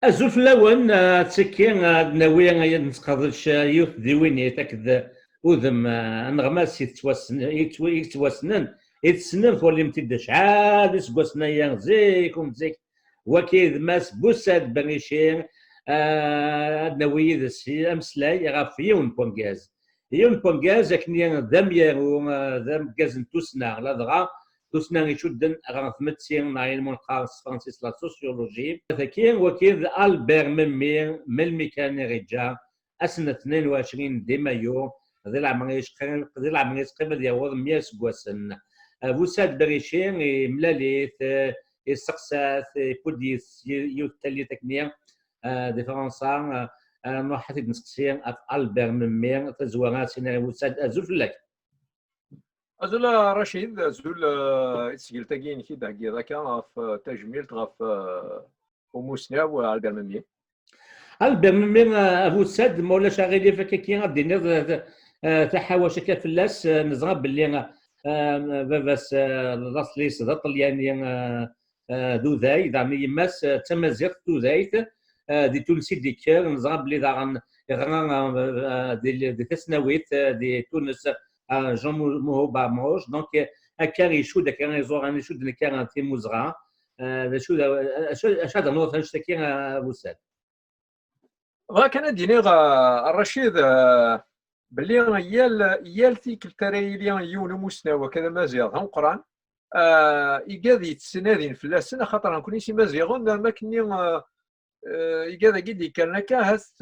azul fell-awen, ttekki nawi ad nestqerdec yiwet diwinit akked udem aneɣmas yettwassnen tessnem twalimt-d acḥal iseggasen aya zik zik waki d Mass Bussad Banichi ad nawi yid-s ameslay ɣef yiwen n wungaz akken d amyaru d ameggaz n tussna ladɣa tussna icudden ɣer tmetti neɣ ilmunqa s tefṛansit la sociology taki waki d Albert melmi kan iɣiǧǧa ass n 22 دي مايو ذي العمريس قبل يعوض 100 سكواسن بوساد بريشي ملاليت يسقسات يبوديس يوتالي تكنيا دي فرنسا نروح حتى نسقسي البير ممي تزوارات سيناري بوساد ازول فلاك أزول رشيد أزول إتسجل تاكين كي داكي ذاك في تجميل غاف وموسنا والبير ممي البير ممي ابو ساد مولاش غيلي فكاكي غادي تحاوش هكا فلاس نزغب باللي باباس لاصليس ذا طلياني دوذاي دعني يماس تمازيغ دوذايت دي تونسي ديكير نزغب بلي دي تسناويت دي تونس جون موهوبا موش دونك هكا يشود هكا يزور انا يشود كان في مزغا شو اش هذا النوع تنشتكي بوساد كان ديني الرشيد بلي يال تيك الترايليان يونو موسنا وكذا مازيغ هم قران يقاد يتسنادين في اللسنه خاطر نكون يسي مازيغون ما كني يقاد قد كان لك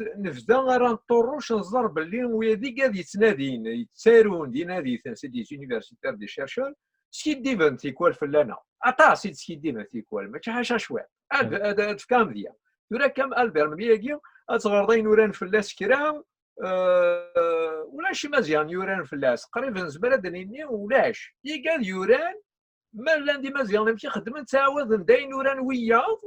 نفذا راه نطروش نزر بلي ويدي قاد يتسنادين يتسارون دي نادي سيدي يونيفرسيتير دي شيرشون سكي ديفن تيكوال فلانا عطا سيد سكي ديفن تيكوال ماشي حاجه شويه هاد في كامديا تورا كام البير مياكي اتغرضين وران فلاس كرام ولاش مزيان يوران فلاس قريبا زباله دنيني ولاش يقال يوران ما لاندي مزيان ماشي خدمت تعاود نداين يوران وياض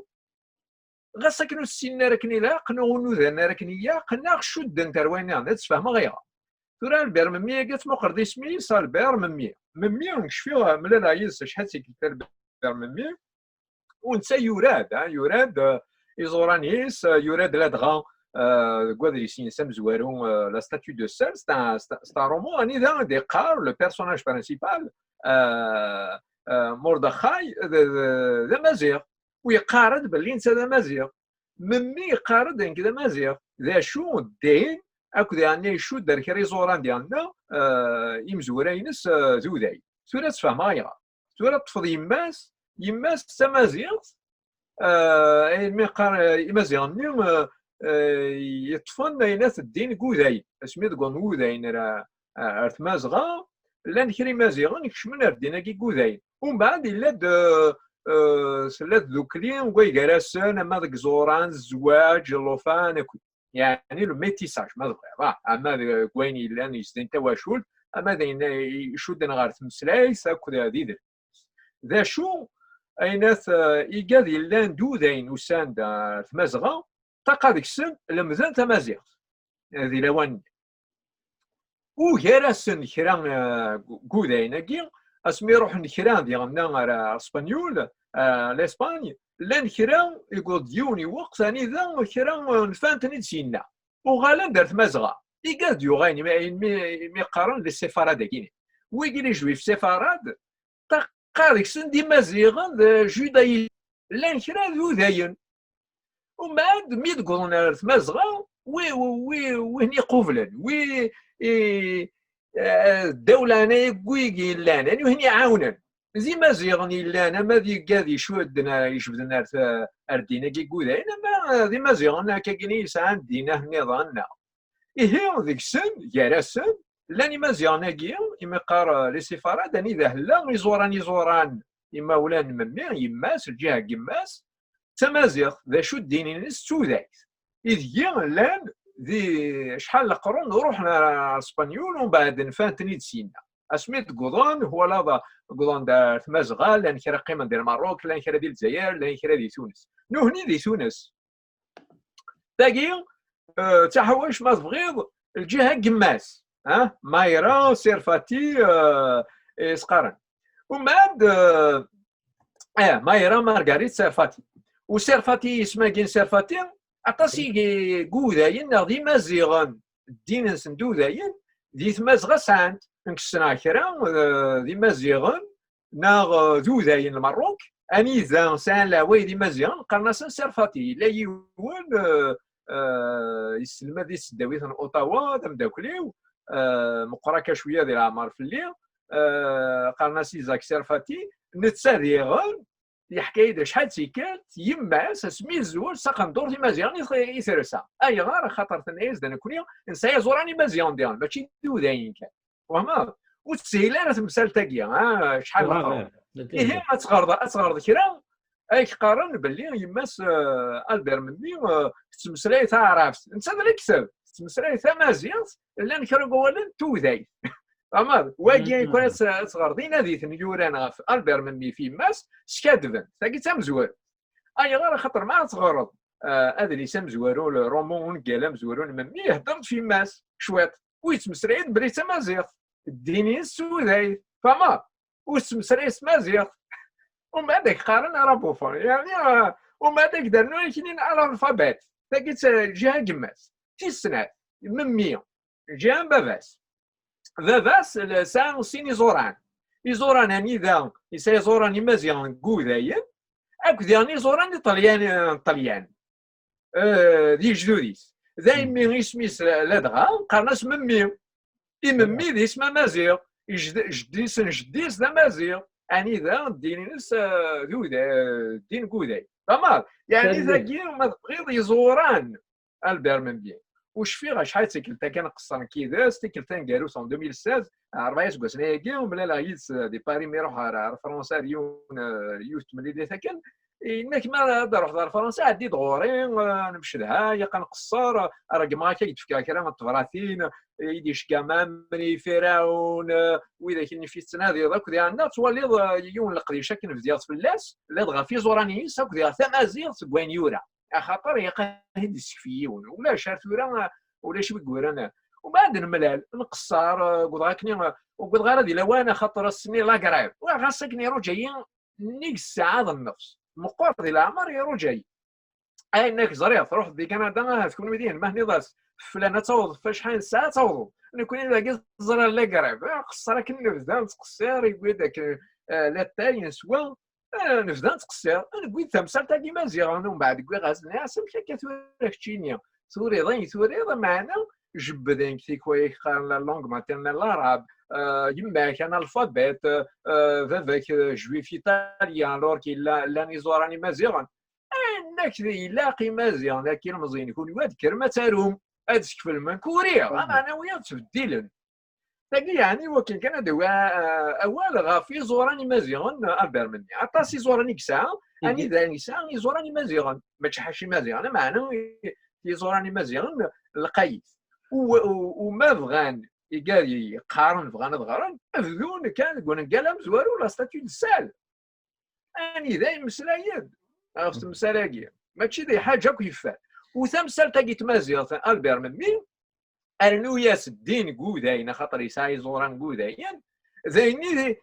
غا ساكنو السنه راكني لا قنو نوذان راكنيا قنا شد تروينا نتفاهم غير تورا البير ممي قالت مقرد اسمي البير ممي نكشفوها ملا العيز شحال سيكل البير ممي ونسى يوراد يزورانيس يوراد لادغا Guadalissine Samzouarou, la statue de sel, c'est un roman un des Qar, le personnage principal, Mordechai de Mazir, où il قارد باللي نسى ذا مازيغ ممي قارد انك ذا مازيغ ذا شو الدين اكو يعني شو دار كري زوران ديالنا يمزورينس ذوذاي سوره تفهمايا سوره تفض يماس تمازيغ مازيغ يطفن يناث الدين قوذاي اسميت قون قوذاين راه ارثمازغا لان كري مازيغا يكشمن الدين كي قوذاين ومن بعد الا سلات ذوكلين ويقراسن اما ذاك زوران الزواج اللوفان يعني لو ميتيساج ما بغا اما كوين لان يسدين تواشول اما يشد غير تمسلايس هكذا ديدر ذا شو ايناث ايكاد لان دوذاين وساند ثمازغا تلقى ديك السن لمذان تمازيغ هذه لوان وكراسن كرا كودايناكي اسمي روح نكران ديالنا اسبانيول لاسباني لان كرا يقول ديوني وقت ثاني ذا كرا نفانتني تسينا وغالا دارت مازغا يقاد يغاني مي قارن للسفاره داكيني ويقول يجوي في سفارات تلقى ديك السن دي مازيغا جوداي لان كرا ذو ذاين ومن بعد مي تقولون مازغا وهني قوفلن الدولة أنا ويجي لان يعني وهني عاونا زي مازيغني لان ما ذي قاذي شودنا يشبدنا أردينا كي قوذا ما ذي مازيغنا كاكيني يسعى دينا نظامنا إيه ذيك السن جارسن لاني مازيغنا كي إما قار لي سفارات داني ذا هلا يزوران إما ولان ممي يماس الجهة يماس تمازيغ ذا شو الديني نس توذاك إذ لان ذي شحال قرون روحنا اسبانيول ومن بعد نفانتني تسينا اسميت قضون هو لا قضون دار تمازغا لان كرا قيمه ديال المغرب لان كرا ديال الجزائر لان كرا ديال تونس نهني دي تونس تاكي تحواش ما تبغيض الجهه قماس مايرا سيرفاتي سقارن ومن بعد مايرا مارغاريت سيرفاتي وسيرفاتي اسمها كين سيرفاتي عطاسي قوداين غدي مازيغن الدين نسندو داين دي تمازغا سانت نكسنا كرا دي مازيغن ناغ ذو داين المروك اني ذا سان لا وي دي مازيغن قرنا سان سرفاتي لا يون يسلم دي سداويت اوتاوا تمداكليو مقراكا شويه ديال العمر في الليل قرنا سي زاك سرفاتي نتساديغن الحكايه شحال تيكالت يما سمي الزول ساقندور دي مازيغن يثرسا اي غار خاطر تنعيز دانا كونيا نسايا زوراني مازيغن ديال ماشي دو داين كان وهما وتسهيل انا تمثال تاكيا شحال اخر ايه اتغرض كرا اي قارن باللي يماس البير مني تمسلاي تاع عرفت انت اللي كتب تمسلاي تاع مازيغ لان كانوا قولن تو داي أما واجي يكون صغردين هذه نيوران في البير مني في ماس سكادفن تاكي تمزور اي غير خاطر ما تغرض هذا اللي سمزورو الرومون كلام زورون مني هضرت في ماس شويت ويتمسرعين بلي تمازيغ الديني السوداي فما وتمسرعين مازيغ ومن بعد قارن رابوفون يعني ومن بعد درنا كاينين على الفابات تاكي جهه كماس تيسنات من 100 جهه باباس سان سيني زوران يزوران يعني ذا يسا زوران مازيغن كودايا اكو ديالني زوران طليان دي جدوديس دايما اسميس لدغا قرناس ممي ممي دي اسمها مازيغ جديس ذا مازيغ يعني ذا دينيس دين كوداي فما يعني ذا ما تبغيض يزوران البرمنبي وش فيه شحال تيكلتا كان قصر كيدا تيكلتا كارو سون 2016 4 سكوس نايكي وملا لا يس دي باري ميروح على فرنسا يوت ملي دي ثكن انك ما نروح دار فرنسا عدي دغوري نمشي لها يا كنقصر راك ما كيتفكا كلام التفراثين يديش كمان مني فرعون واذا كاين في التنادي داك ديالنا تولي يون القريشه كنفديات في اللاس لا دغا في زوراني ساك ديال ثمازير تبوين يورا خاطر يقاد السفيون ولا شارثورا ولا شي بكورانا وبعد نملال نقصر قد غاكني وقد غير دي لوانا خاطر السني لا قرايب وغاسك نيرو جايين نيك السعاده النفس مقور ديال العمر يرو جاي اي انك زريط تروح دي كندا تكون مدينه ما نضاس فلانه توظف في شحال ساعه توظف نكون لاقي زرا لا قرايب قصر كنبدا نتقصر يقول داك لا تاين سوا نفدا نتقصر انا قلت تمثال تاع كيما زيران ومن بعد كوي غازني عسم كتوريك تشينيا ثوري معنا جبدين كي كوي خان لا لونغ ماتيرنال العرب يما كان الفابيت فافيك جويف ايطاليان لور كي لا نيزوراني مازيغان انك يلاقي مازيغان لكن مزيان يكون واد كرمه تاروم هادشي في المنكوريه انا وياه تبديلن تاكي يعني وكان كان دواء اول غافي زوراني مازيغان ابر مني عطاسي زوراني كسا اني ذاني سا زوراني مازيغان ما تشحشي مازيغان معنا يزوراني مازيغان القيس وما بغان قال يقارن بغان ضغران افذون كان قال مزوارو لا ستاتيو السال اني دايما مسلايد خص مسالاكي ماشي دي حاجه كيفاه وثمثال تاكي تمازيغ البير مني ارنو ياس الدين كوداين خاطر يساي زوران كوداين زيني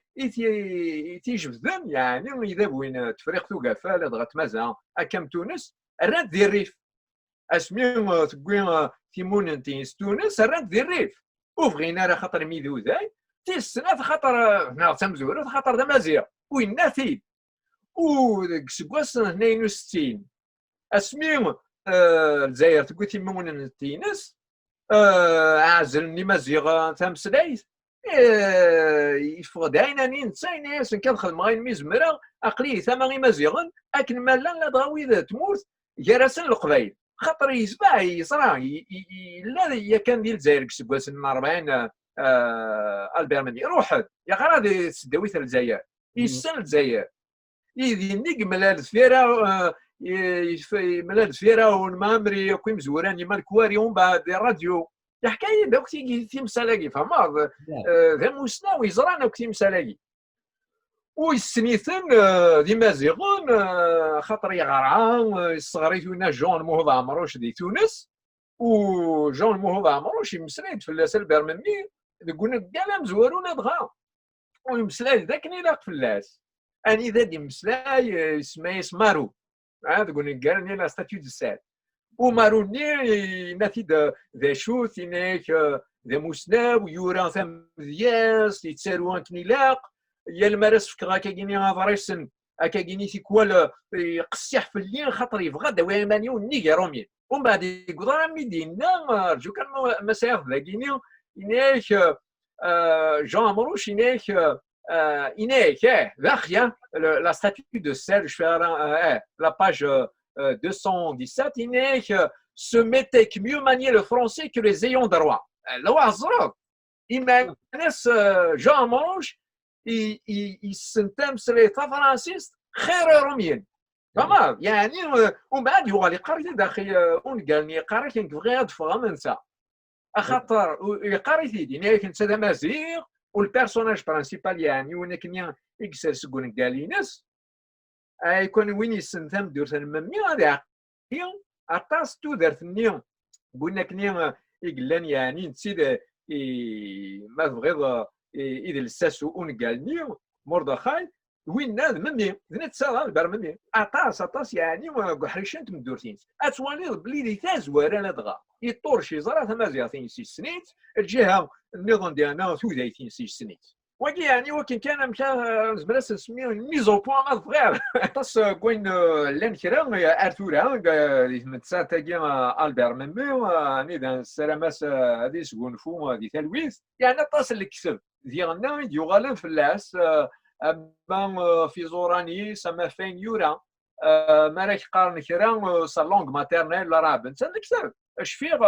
تيجبدن يعني اذا بوين تفريق توقفا لا دغا تمازا اكام تونس الراد ديال الريف اسمي تقوي تيمون تيس تونس الراد ديال الريف وبغينا راه خاطر ميدو ذاي تيسنا خاطر هنا تمزور خاطر دا مازيغ وين ناثي وديك سكواس 62 اسمي الجزائر تقوي تيمون تينس عازلني مازيغ تمسلايت يفقد عيناني نتسايني كنخدم غير ميزمرا عقلي ثماني مازيغن اكن مالا لا ضاوي تموت جراسن القبايل خاطر يسبع يصرا لا كان ديال الجزائر كسكواس 40 البرمني روح يا غير تسداويت الجزائر يسن الجزائر يدي ملال فيرا ملال فيرا ونمامري كوي مزوراني مالكواري ومن بعد الراديو الحكايه داك تيمسالاكي فما ذا موسنا ويزرانا تيمسالاكي ويسنيثن دي مازيغون خاطر يغرعان الصغريتونا جون مهض عمروش دي تونس وجون مهض عمروش يمسلايد في اللاسل برمني يقولنا كاع مزورونا دغا ويمسلايد ذاك نيلاق فلاس اني ذا دي مسلاي اسمه يسمارو تقولنا كاع لا ستاتيو دو سال وماروني ناتي ذا شوت إنك ذا موسناو يورا ثم ذياس يتسارو كنيلاق يا المارس فكرا كاكيني غافريسن كاكيني تيكوال يقسيح في الليل خاطر يبغى دواء مانيو نيكا رومين ومن بعد يقدر ميدينا رجو كان مسافه ذاكيني إنك جون مروش إنك إنك ذاخيا لا ستاتيو دو سيل جو لا باج 217 إنك se mettait que mieux manier le français que les ayants droit. لو عزرك إما ناس جون مروش يسنتمس لي فرانسيس خير روميين تمام يعني ومن بعد يوغالي قريت داخل ونقالني قريت نبغي ادفغ منسى اخاطر قريت دي كنت هذا مزيغ والبيرسوناج برانسيبال يعني وين كنيا يكسر كون قال ناس يكون وين يسنتم دورت الممي هذا عقيل اطاس تو درت نيو قلنا كنيا يقلان يعني نسيد ما تبغيض إذا الساسو ونقالني مردخاي وين ناد مني ذنت ساعة البرمني أطاس يعني وحريشان تمدورتين أتوالي بليدي تازوار أنا دغا يطور شي زرا ثمازيغتين 6 سنيت الجهة النظام ديالنا ثوثايتين 6 سنيت وكي يعني وكي كان مشى زبلاس نسميه ميزو بوان ما صغير طاس كوين لان كرا ارثورا متسا تاكي البير ميمي اني دا السلامات هذه سكونفو هذه تلويث يعني طاس الكسب ديالنا يغالب فلاس بان في زوراني سما فين يورا مالك قارن كرا سا لونغ ماتيرنيل لا راه بنت الكسب اش فيه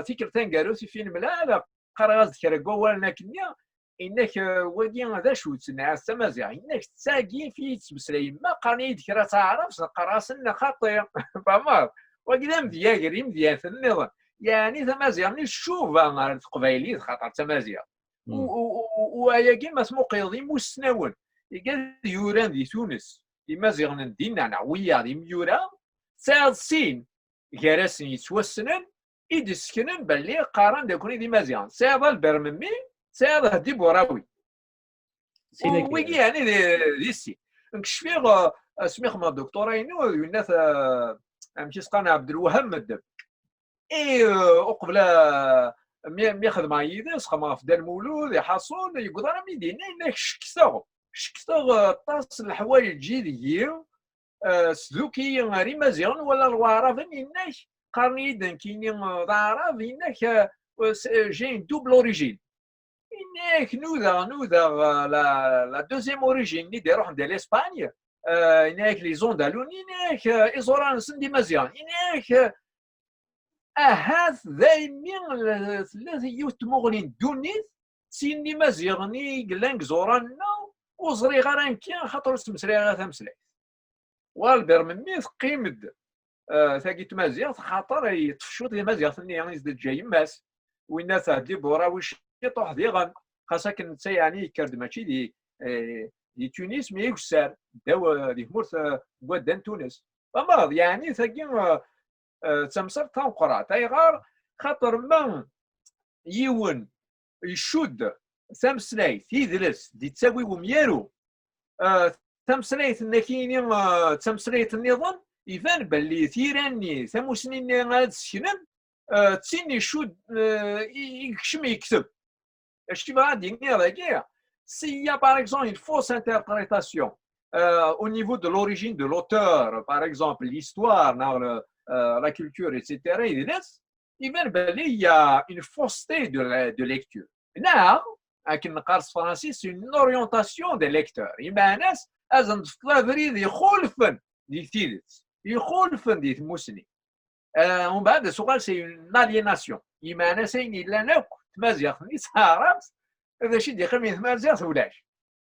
فكرتين قالوا فين ملا قراز كرا قوالنا كنيا انك ودي هذا شو تسمع السمازيغ انك تساقي في تمسلي ما قاني ديك راه تعرف قراسنا خطير فما وقدام ديال مزيان في النظام يعني تمازيغ نشوف القبايلي خاطر تمازيغ وهي كيما اسمو قيضي مسناون قال يوران دي تونس تمازيغ ندينا نعويه دي ميورا ساعد سين كراسني يتوسنن يدسكنن باللي قارن داكوني دي مازيغ ساعد البرممي ساعد هدي بوراوي ويجي يعني دي السي نكشفيه سميخ ما الدكتورة ينو الناس مشي سقانا عبد الوهاب مدب وقبل مي خدمة يدس خما في دار المولود يحصون يقول انا ميدينا انك شكتو طاس الحوايج الجديدية سلوكي غير مزيان ولا الوعرف انك قرني دنكيني ضعرف انك جين دوبل اوريجين إنك نوذا la deuxième origine اللي يروح عند الإسبانيا إنك لي زوندالون إنك إزوران سندي مزيان إنك هذا دايما ثلاثة يوت مغنين دونيت سيني مزيغني قلانك زورانا وزري غران كيان خاطر تمسري غا تمسلي والبرممي قيمد ثاقيت مزيغ خاطر يطفشوط لي مزيغ ثني يعني يزدد جاي ماس وين تهدي بوراويش يطوح ديغان خاصة كنت يعني كرد ماشي دي تونس مي يكسر داو دي مورث بوادان تونس فمرض يعني ثاقي تمسر تنقرا تايغار خاطر ما يون يشد تمسلايت يدرس دي تساوي وميارو تمسلايت نكيني تمسلايت النظام يبان باللي ثيراني ثموسنين غاد سكنن تسيني شود يكشم يكتب اش تبغى غادي نير s'il y a par exemple une fausse interprétation au niveau de l'origine de l'auteur, par exemple l'histoire, la culture, etc., il y a une fausseté de lecture. Là, avec une carte française, c'est une orientation des lecteurs. Il y a des gens qui يخولفن دي تيلت يخولفن دي موسني ومن بعد السؤال c'est une aliénation. Il y a des gens qui لنا تمازيغ نيسارات هذا الشيء اللي خمين تمازيغ ولاش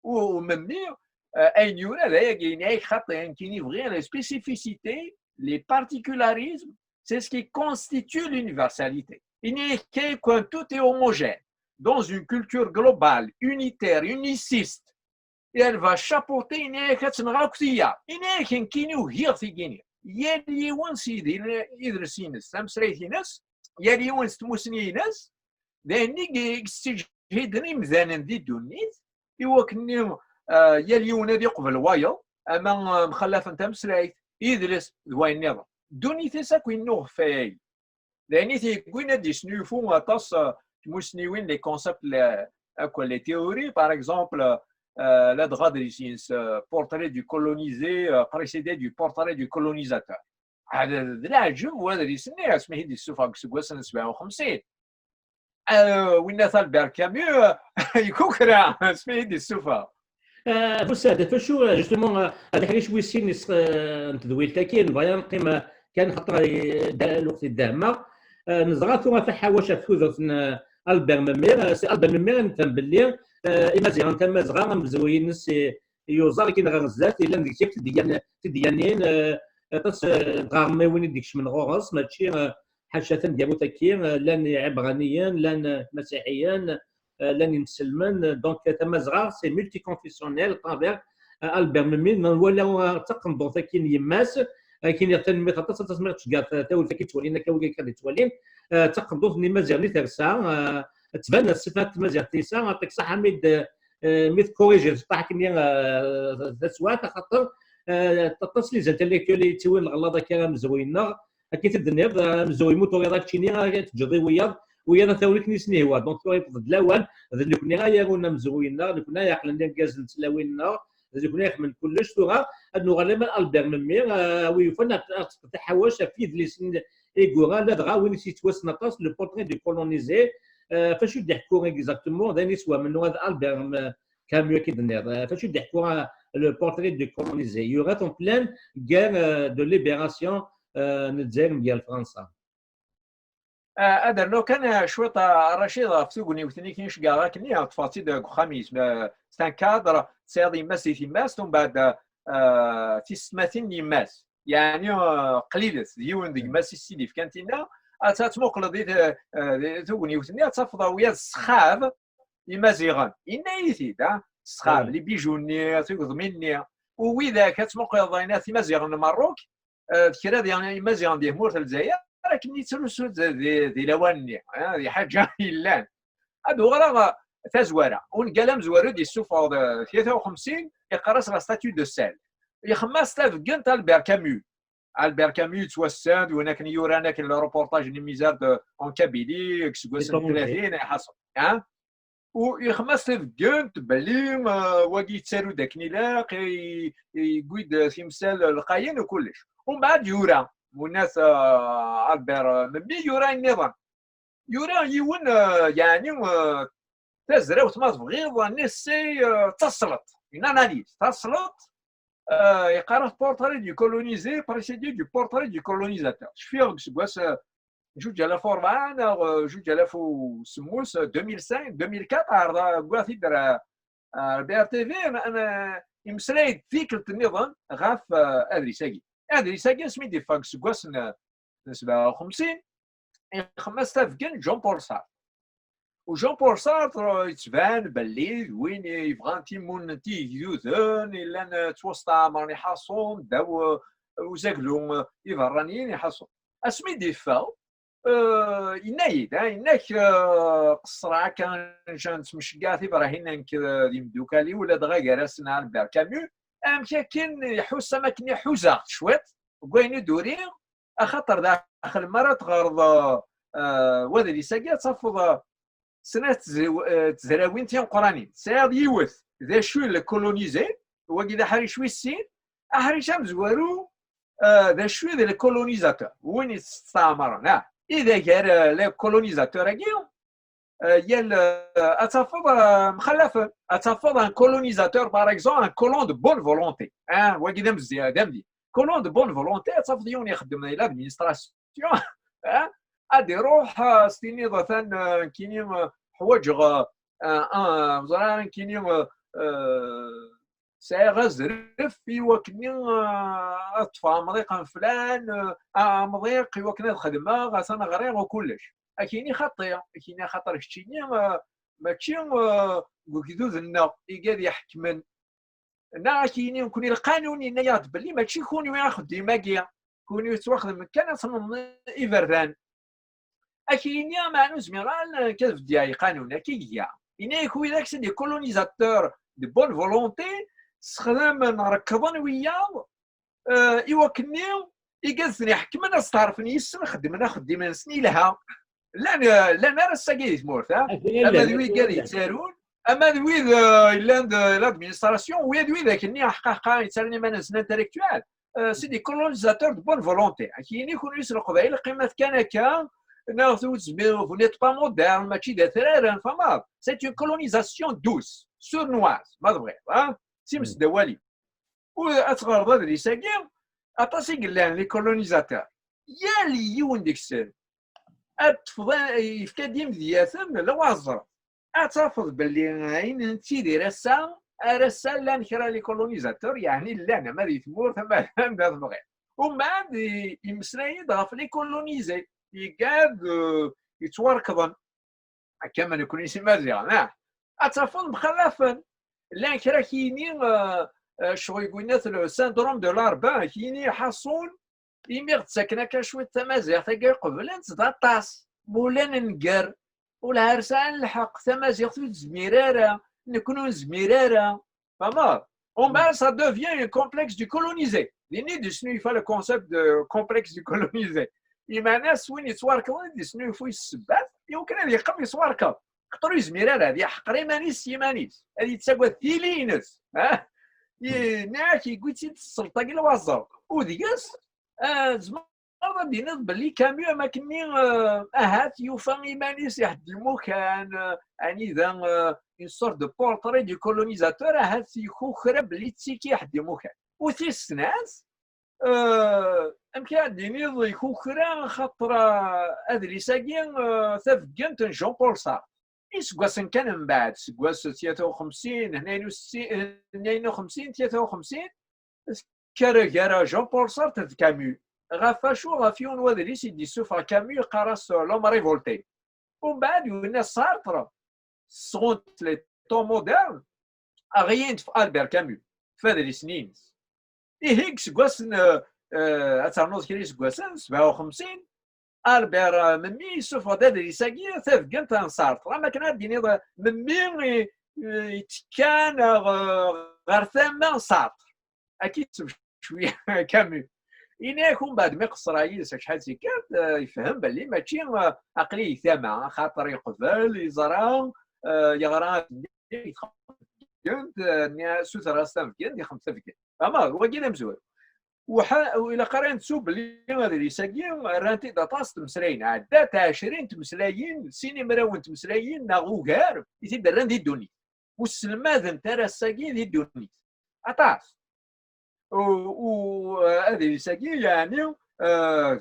ومني أين يورا هذايا كاين خاطر كاين فغيان les spécificités, les particularismes, c'est ce qui constitue l'universalité. Il y a quand tout est homogène dans une culture globale, unitaire, uniciste, et elle va chapeauter une كتنغاكتيا إن كاينو هي ثيكيني يالي ونسيدي يدرسينس تمسريتينس يالي ونس تموسنينس لاني استجهدني مزانا دي دونيت يوكني يالي ونادي قبل وايا اما مخلف انت مسرايت يدرس دواي النظام دونيتي ساكوين نوغ فاي لاني تيكوين هاد يسنيفو اطاس مسنيوين لي كونسيبت اكو لي تيوري باغ اكزومبل لا دغاد يسينس بورتري دو كولونيزي بريسيدي دو بورتري دو كولونيزاتور هذا العجب وهذا اللي يسني اسمه دي السوفا كسكواسن 57 وين البير كاميو يكوكرا اسمه دي السوفا بص هذا فشو جوستومون هذا حاجه شويه سين نتدوي كاين بغا نقيم كان خاطر الوقت الدهمه نزغاتو فحواش فوذ البير ميمير سي البير ميمير نفهم باللي امازيغ تما زغا مزوين يوزر كي نغير الزات الا نديك تديانين تص غارمي وين ديكش من غورس ماشي حاشا ديالو تكين لان عبرانيا لان مسيحيا لان مسلمان دونك تما زغا سي ملتي كونفيسيونيل طابير البير ميمير ولا تقنضو تكين يماس كاين يتنمي خاطر تسمع تشكا تاول كي تولينا كاول كي تولين تقدو ني مازال ني ترسا تبان الصفات مازال تيسا عطيك صح حميد ميت كوريجي صح كني تسوات خاطر تتصل زاد اللي تيوين الغلاضه كلام زوينا كي تدنيض مزوي موتور داك تشيني تجري ويا تاولك نسني هو دونك يفضل الاول اللي كنا غايرونا مزوينا اللي كنا يعقلنا كاز نتلاوينا اللي كنا يخمن كلش ثورا انه غالبا البير ميمير ويفنا تحواش في لي ايغورا لا دغا وين سيتواس نطاس لو بورتري دو كولونيزي فاش يضحكوا اكزاكتومون داني سوا من هذا البير كاميو كي دنير فاش يضحكوا لو بورتري دو كولونيزي يوغا اون بلان غير دو ليبراسيون نتزاير ديال فرنسا هذا لو كان شويه رشيد فتوغني وثني كاينش كاع كني تفاصيل داك خميس سان كادر سيدي ماسي في ماس ومن بعد تسماتين يماس يعني قليلت ديون ديك ماسي سيدي في كانتينا تتموقل دي توغني وثني تفضى ويا السخاب يمازيغان ينايتي دا السخاب لي بيجوني تيقض مني وإذا كتموقل ضينات يمازيغان المروك كرا يعني يمازيغان ديه مورت الجزائر لكن يترسل دي لواني هذه حاجه يلان هادو غرا تزواره ونقلم زوارو دي السوفا 53 يقراس لا ستاتيو دو سال يخماس تاف كنت البير كاميو توساد وهناك يورانا كاين الروبورتاج ني ميزار اون كابيلي كسكوس 30 يحصل ويخماس تاف كنت باللي واقي تسالو داك نيلاق يقيد تمثال القاين وكلش ومن بعد يورا والناس البير مبني يورا النظام يورا يون يعني تزرع وتماط غير نسي تصلت une analyse تصلت يقرا بورتري دو كولونيزي بريسيدي دو بورتري دو كولونيزاتور شفيغ كسكواس جوج على فورمان جوج على فو سموس 2005 2004 عرض كواثي در بي ار تي في انا يمسلايد فيكلة النظام غاف ادريساكي ادريساكي سميتي فاك سكواس 57 خمس تافكن جون بول سارتر وجون بول سارتر يتبان باللي وين يبغى تيمون تيجيوثن الا توسطا ماني حاصون داو وزاكلو يفرانيين يحصون اسمي دي فاو ينايد يناك قصرا كان جان تمشكاثي براهين دي مدوكالي ولا دغا كراسنا البير كاميو ام كاين يحوس ما كني حوزا شويت وكاين دوري خاطر داخل مرات غرض وهذا اللي ساقي تصفض سنه تزراوين تيان قراني سير يوث ذا شو الكولونيزي وكذا حري شوي السين احري شام زوارو ذا شو ذا الكولونيزاتور وين استعمرنا اذا كان لي كولونيزاتور كيو يال اتفض مخلف اتفض ان كولونيزاتور باغ اكزومبل ان كولون دو بون فولونتي وكذا مزيان دامدي كولون دو بون فولونتي اتفض يون يخدم لادمينستراسيون غادي يروح ستيني مثلا كاينين حوايج مثلا كاينين ساعه زرف يوكني اطفى مضيق فلان مضيق يوكني الخدمه غاسنا غرير وكلش كاينين خطيه كاينين خطر شتيني ماشي كيدوز لنا يقاد يحكمن نا كاينين كوني القانوني نيا باللي ماشي كوني ياخذ ديما كيا كوني يتواخذ مكان اصلا ايفردان اكيد يا معنو زميران كيف ديال قانون كيجيا إني كوي داك سي دي كولونيزاتور دي بون فولونتي سخدم نركبون وياه يوكني يقصني حكمنا ستعرفني يسن خدمنا خدينا نسني لها لان راه ساكي تمورت اما ذوي قال يتسارون اما ذوي لادمينستراسيون ويا ذوي ذاك الني حقا يتسالني مانس انتليكتوال سي دي كولونيزاتور دو بون فولونتي كاين يكونوا يسرقوا القبائل قيمه كان هكا ناخذوا فو نيت با مودرن ماشي دا ثرارا فما سي اون كولونيزاسيون دوس سورنواز ما تبغي سيمس دوالي واتغرض هذا اللي ساكي اطاسي قال لي كولونيزاتور يا لي يون ديك السن يفكا ديم دياثم لا وازر اتفض باللي عين تيدي رسا لان كرا لي كولونيزاتور يعني لان ما دي ثمور ثم ما تبغي ومن بعد يمسلايد غاف لي كولونيزي يقاد يتوركضن كما يكون يسمى مزيان اتفض مخلفا لان كرا كيني شغل يقولنا السندروم دو لاربان كيني حصون يميغ تساكنا كشوية تمازيغ تاكي قبل نتزدا طاس مولانا نقر والعرسان الحق تمازيغ زميرارة نكونو زميرارة فما ومن بعد سا دوفيان اون كومبلكس دو كولونيزي لاني دي شنو يفا لو كونسيبت دو كومبلكس دو كولونيزي يما ناس وين يتواركوا دي شنو يفو السبات يمكن هذا يقم يتواركوا خطرو زميرارة هذه حقري مانيس يمانيس هذه تساكوا ثيلينس ناكي قلتي السلطة كي الوزر وديكاس زمان غادي نض باللي كاميو ما كني هات يوفا ايمانيس يحد المكان يعني ذا اون سورت دو بورتري دو كولونيزاتور هات يكون خرب اللي تسيكي يحد المكان وتيس ناس امكان ديني يكون خرا خاطر هذا اللي ساكين ثفقنت جون بول سار يسقاس كان من بعد سقاس 53 52 53 كارا جون بول سارت كاميو غافاشو غافيون وذري سيدي سوفا كاميو قراص لوم ريفولتي ومن بعد الناس سارتر سغونت لي طون مودرن اغينت في البير كاميو في هذه السنين هيك سكواسن اترنوز كري سكواسن 57 البير ممي سوفا هذه ساكي ثافقنت سارتر ما كان ديني ممي يتكان غير ثما سارتر اكيد شويه كامل إنا يكون بعد ما يقصر يلسى شحال زي كان يفهم باللي ماشي عقلي ثامع خاطر يقبل يزرع يغرى كنت سوثرا ستام كنت خمسة فكان أما هو كينا مزور وإلا قرأت سوب باللي هذا اللي ساقي رانتي داطاس تمسلاين عدات 20 تمسلاين سيني مراون تمسلاين ناغو كار يتي ران دي دوني والسلماذ ترى الساقي دي دوني أطاس وهذه ساكي يعني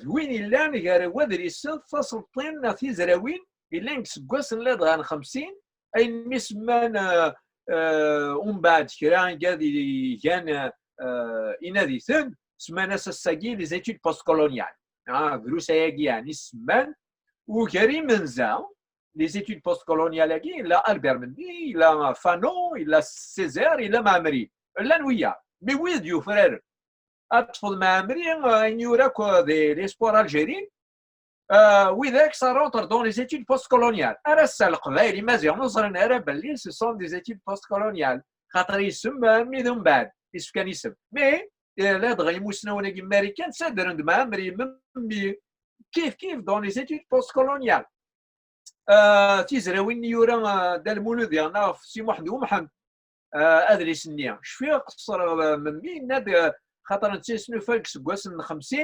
وين إلا نقار ودري السنت تصلطين في زراوين إلا نكسكواس لدغان 50 أي مسمان ومن بعد كران قادي كان إنادي ثن سمانا ساكي لي زيتود بوست كولونيال دروس هاكي يعني سمان وكريم منزا لي زيتود بوست كولونيال هاكي لا ألبير مندي لا فانو إلا سيزير إلا معمري لا نويا مي ويد يو فرير اطفال معمري ان يوراك دي سبور الجيري وذاك سارونتر دون لي زيتود بوست كولونيال ارسل القبائل مازيغ نصر نارا باللي سي سون دي زيتود بوست كولونيال خاطر يسمى ميدون بعد يسف كان يسم مي لا دغيا موسناونا كي امريكان سادرند معمري ممي كيف دون لي زيتود بوست كولونيال تيزراوين يورا دا المولود ديالنا في سي محمد ومحمد ادريس النية شفيه قصر من مين ناد خاطر نتسنو فالكس كواسن 50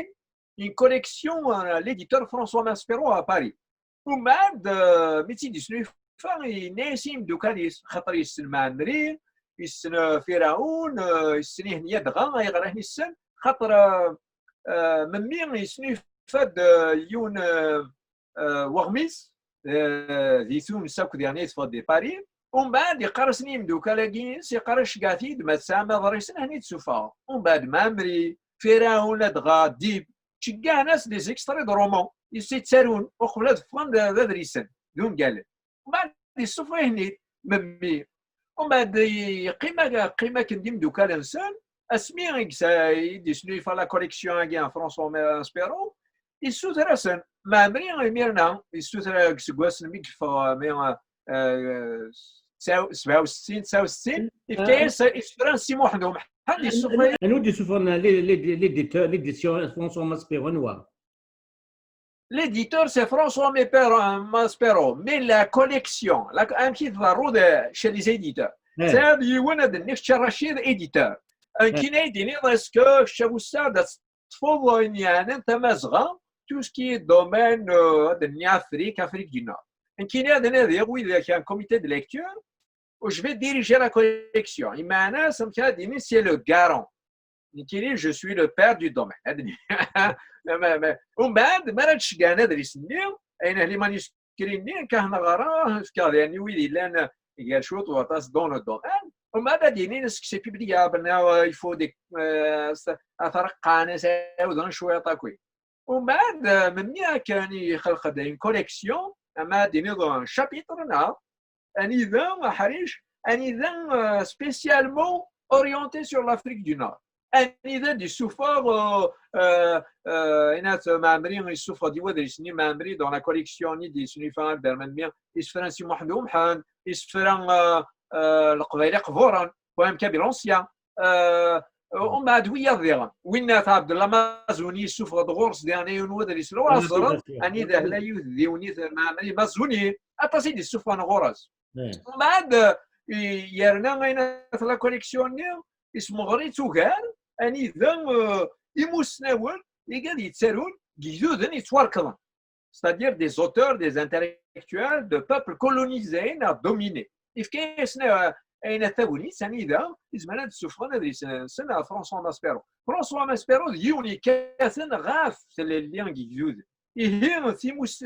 اون كوليكسيون ليديتور فرانسوا ماسبيرو ا باري ومن بعد ميتي دي سنو فاغي ناسيم دوكانيس خاطر يسن معمري يسن فرعون يسن هنيا دغا يغراه يسن خاطر من مين يسنو فاد يون وغميس ديثون ساكو ديانيت فاد دي باري ومن بعد يقرسني مدوكا لاكينس يقرش كاثيد ما تسامى ضريسن هني تسوفا ومن بعد مامري فرعون دغا ديب تشكا ناس دي زيكستري دو رومون يسيتسارون وقبل فلان ذا دريسن دون قال ومن بعد يسوفا هني ممي ومن بعد قيمة كندي مدوكا لانسان اسمي يدي شنو يفا لا كوليكسيون كاع فرونسوا ماسبيرو يسوتراسن مامري ميرنا يسوترا كسكواس ميكفا مي 67 يفكاس يسفران سي محمد هذه السوفا nous disons l'édition François Maspero noir. l'éditeur c'est François Maspero, mais la collection un petit ضروري chez les éditeurs c'est يوانا دنيش رشيد éditeur un qui ديني اسكو شافو الساده تفضل يعني انت مازغا tout ce qui est domaine de Afrique du Nord. Un qui est un comité de lecture où je vais diriger la collection. C'est le garant. Je suis le père du domaine. Les manuscrits dans le domaine. وماذا دينين سكسي بيبليا بنا يفو ديك اثر قانس ودن شويه تاكوي ومن بعد من كان يخلق دين كوليكسيون اما ديني دون شابيترنا اني ذا حريش اني ذا سبيسيالمون اورينتي سور لافريك دو نور اني ذا دي سوفور انات مامري يسوفر دي ودري سني مامري دون لا كوليكسيون دي سنيفان برمنميا يسفران سي محمد حان يسفران القبائل قفورا وهم كبير لونسيان ومن بعد ويا وين عبد الله مازوني سوفر دغورس ديالي ونودريس لو اصرا اني ذا لا يذيوني مامري مازوني اتصي دي سوفر غورس ومن بعد يرنا غينا لا كوليكسيون اسمه غري توغار اني ذا يموسناول يقال يتسالون جيزودن يتواركضن c'est-à-dire des auteurs, des intellectuels de peuples colonisés dominés. إذا كان أين ثوني سنيدا إزمنا السفران هذه سنة فرانسوا ماسبيرو ديوني كاسن غاف اللي جيزود إيه ثيموس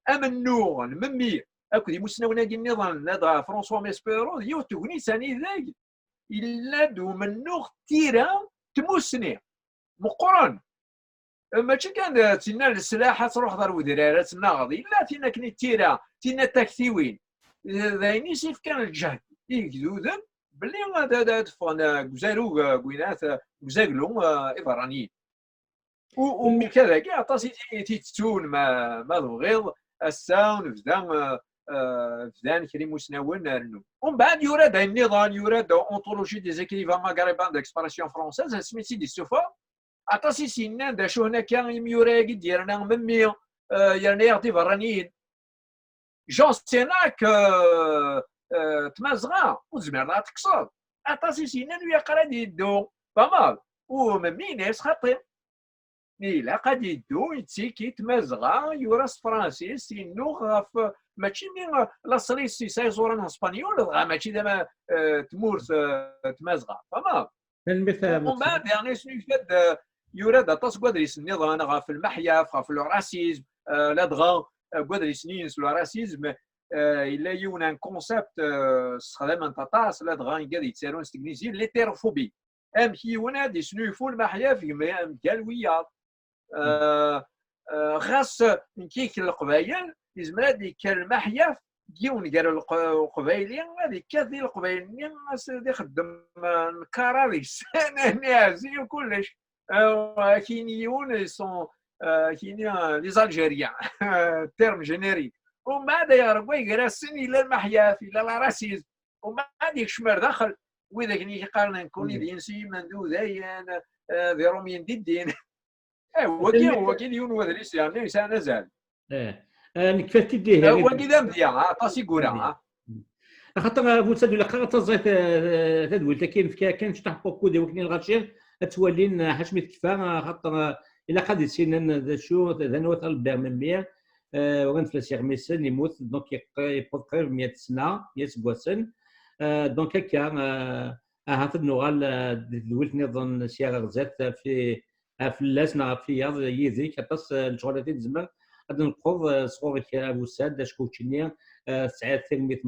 أمنور ممي أكو دي مسنونا دي النظام لدى فرانسوا ماسبيرو ديو تغني سنيدا إلا دو منور تيرا تموسني مقرن ماشي كان تينا السلاحة تروح ضرب ودرارات الناغضي لا تينا كني تيرا تينا تكثيوين ذايني سيف كان الجهد يجدودن بلي هذا فانا غزالو كوينات غزالو إبرانيين ومن كذا كاع طاسي تيتون ما بغيض الساون فدان كريم مسناون رنو ومن بعد يراد النظام يراد اونتولوجي دي زيكريفان ماغاريبان ديكسبرسيون فرونسيز سميتي دي سوفا عطاسي سينان دا شو هنا كان يوراقي ديالنا ممي يرنا يعطي برانيين جون سيناك تمازغا وزمرنا تكسر عطاسي سينان ويقرا يدو بامال وممي ناس خطير إلا قد يدو يتسيكي تمازغا يوراس فرانسيس سينو غاف ماشي من لاصريسي سايزوران اسبانيول غا ماشي دابا تمورث تمازغا بامال ومن بعد يعني سنيفاد يراد أطاس قدريس النظام غاف المحيا غاف الراسيزم لدغا قدريس نينس الراسيزم إلا يونا كونسيبت استخدام أنت طاس لدغا قاعد يتسالون استغنيزي ليتيروفوبي أم هيونا دي سنيفو المحيا في مكالويات غاس نكيك القبايل يزمرا ديك المحيا ديون قالوا القبايلين هذيك كاثي القبايلين دي خدم الكراريس نازي وكلش كينيون سون كينيا لي زالجيريان تيرم جينيريك ومن بعد يا ربي يقراسن الى المحياف الى الراسيز ومن بعد يشمر داخل واذا كني قارن نكون دينسي مندو داين ذي رومين ديدين هو كي ديون ودريس يعني انسان زال نكفات تديه هو كذا مزيان طاسي كورا خاطر بوساد ولا قرات الزيت تدويل كاين كان شطح بوكو دي وكني الغاشير تولين حشمت كفا خاطر الا قاد يسينن ذا شو ذا نوث البرمميه وغنفلس يغمسن يموت دونك يبقى قريب 100 سنه 100 سكواسن دونك هكا هات النغال دويلت نظن سياره غزات في اللاسنا في ياض يزي كطس الشغلات تزمر غادي نقض صغور بوساد شكوتشني ساعات تلميذ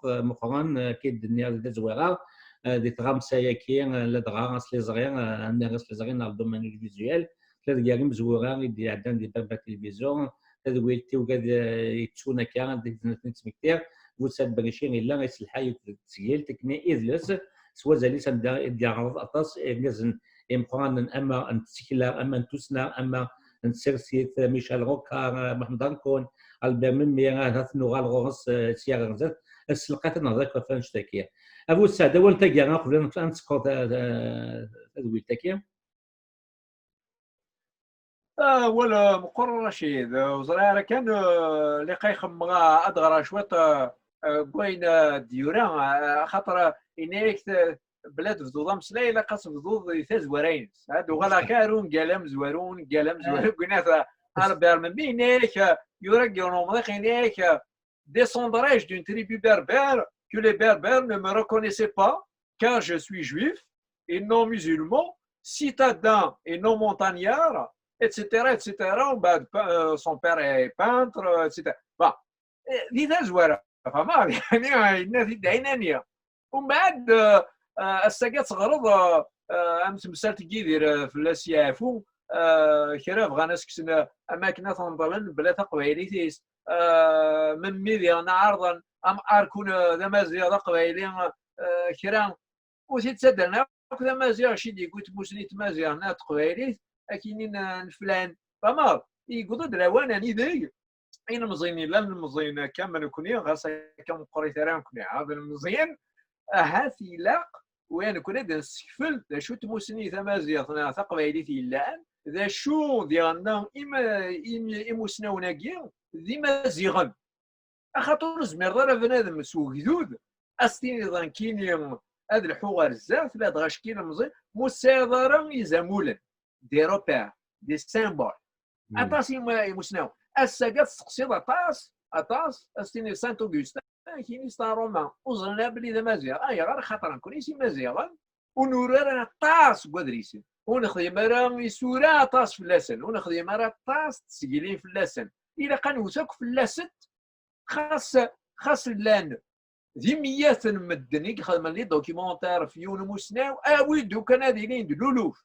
مقرن كيد الدنيا زويره دي تغامسا ياكين لا دغاس لي زغير الناس لي زغير dans le domaine visuel ثلاث كاع مزوره يدي عندنا دي باب التلفزيون هذا ويلتي وقاد يتسونا كان ديك نتمكتير وساد بريشين الا يسلحا تسجيل تكني اذلس سوا زاليس ديال اطاس لازم يمقرن اما نتسكلا اما نتوسنا اما نسرسيت ميشيل روكا محمد انكون البامي هات نوغال غورس سياغ غزات السلقات نهضرك فانشتاكيا ابو السعد وانت كاع قبل نسقط تدوي تاكيا ولا مقر رشيد وزرا كان لقى يخمغا ادغرا شويه كوين ديوران خاطر انيك بلاد فضوضه مسلاي لا قاس فضوض تزورين هادو غلا كارون قالم زوارون قالم زوارون قلنا اربع من بينيك يورق نومضيق انيك descendrais d'une tribu berbère que les berbères ne me reconnaissaient pas car je suis juif et non musulman, citadin et non montagnard, etc. etc. Son père est peintre, etc. Bon, دي تزوره فما يعني الناس داينانيه ومن بعد الساقات صغرض امس مسالت كيدير في السيافو كرا بغا ناس كسنا اماكن تنظلن بلا تقبايليتيس من ميديا عرضا ام اركون ذا مازيا قبايلي كرا وتتصدرنا ذا مازيا شي دي قلت مسنيت مازيا هنا تقبايليت اكينين فلان فما يقولوا دراوانا نيدي اين مزينين لا المزيين كامل كوني غاسا كم قري ثران كوني هذا المزيان هاثي لاق وين كنا نسكفل ذا شو تموسني ثمازيا ثقبايليتي الان ذا شو ديالنا اما مسناوناكي ذي مازيغن اخاطر زمير ضرا بنادم سوغدود استيني ظن كيني هذا الحوار الزاف لا دغاش كاين مزيان مساضرا يزامولن دي روبير دي سيمبول اطاسي مسناو الساقات تقصيد اطاس استيني سانت اوغوستان كاين ستار رومان وزرنا بلي ذا مازيغ غير خاطر نكون يسي مازيغا ونورا طاس كوادريسين ونخدم راه يسورا طاس في اللسن ونخدم راه طاس تسقيلين في اللسن الا قنوسك في اللسن خاص لان ذي ميات مدني خدم لي دوكيومونتير في يون مسناو اويدو كان دايرين دلولوف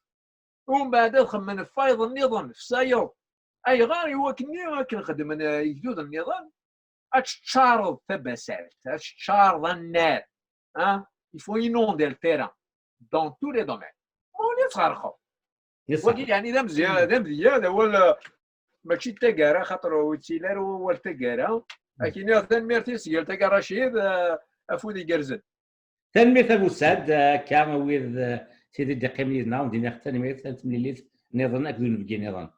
ومن بعد خمن فايض النظام في سايو اي غير هو كني كنخدم يجدود النظام اتشارض تباسات اتشارض النار يفو ينوندي التيران دون تو لي دومين مولي تخرخو يعني ذا مزيان هو ماشي تاكارا خاطر وتسيلار هو التاكارا لكن مثلا ميرتيس قال تاكارا رشيد افودي كرزن تنميت ابو سعد كان وير سيدي دقيم لينا ودينا حتى نميت تمليليت نظن اكدو نبقي نظن